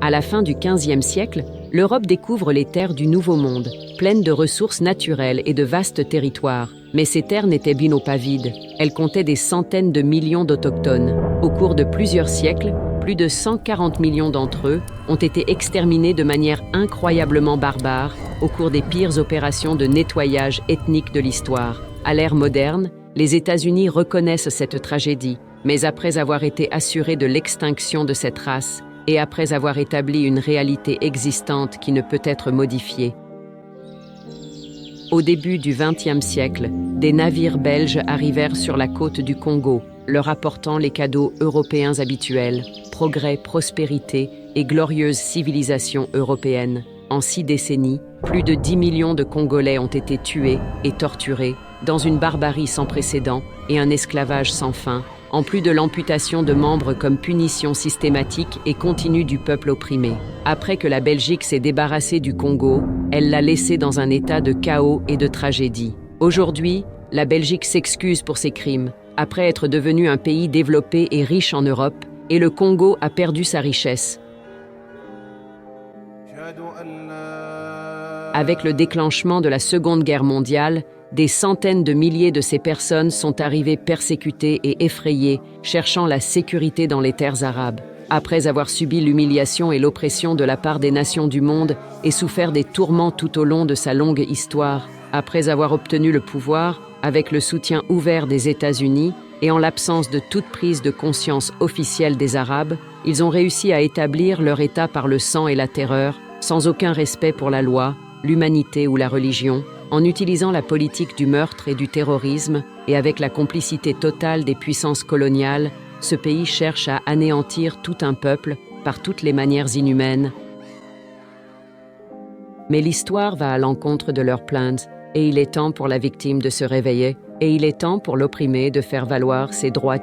À la fin du XVe siècle, l'Europe découvre les terres du Nouveau Monde, pleines de ressources naturelles et de vastes territoires. Mais ces terres n'étaient bien pas vides. Elles comptaient des centaines de millions d'autochtones. Au cours de plusieurs siècles, plus de 140 millions d'entre eux ont été exterminés de manière incroyablement barbare au cours des pires opérations de nettoyage ethnique de l'histoire. À l'ère moderne, les États-Unis reconnaissent cette tragédie, mais après avoir été assurés de l'extinction de cette race et après avoir établi une réalité existante qui ne peut être modifiée. Au début du XXe siècle, des navires belges arrivèrent sur la côte du Congo, leur apportant les cadeaux européens habituels, progrès, prospérité et glorieuse civilisation européenne. En 6 décennies, plus de 10 millions de Congolais ont été tués et torturés dans une barbarie sans précédent et un esclavage sans fin, en plus de l'amputation de membres comme punition systématique et continue du peuple opprimé. Après que la Belgique s'est débarrassée du Congo, elle l'a laissé dans un état de chaos et de tragédie. Aujourd'hui, la Belgique s'excuse pour ses crimes, après être devenu un pays développé et riche en Europe, et le Congo a perdu sa richesse. Avec le déclenchement de la Seconde Guerre mondiale, des centaines de milliers de ces personnes sont arrivées persécutées et effrayées, cherchant la sécurité dans les terres arabes. Après avoir subi l'humiliation et l'oppression de la part des nations du monde et souffert des tourments tout au long de sa longue histoire, après avoir obtenu le pouvoir, avec le soutien ouvert des États-Unis et en l'absence de toute prise de conscience officielle des Arabes, ils ont réussi à établir leur État par le sang et la terreur, sans aucun respect pour la loi, l'humanité ou la religion, en utilisant la politique du meurtre et du terrorisme et avec la complicité totale des puissances coloniales, ce pays cherche à anéantir tout un peuple par toutes les manières inhumaines. Mais l'histoire va à l'encontre de leurs plaintes et il est temps pour la victime de se réveiller et il est temps pour l'opprimé de faire valoir ses droits.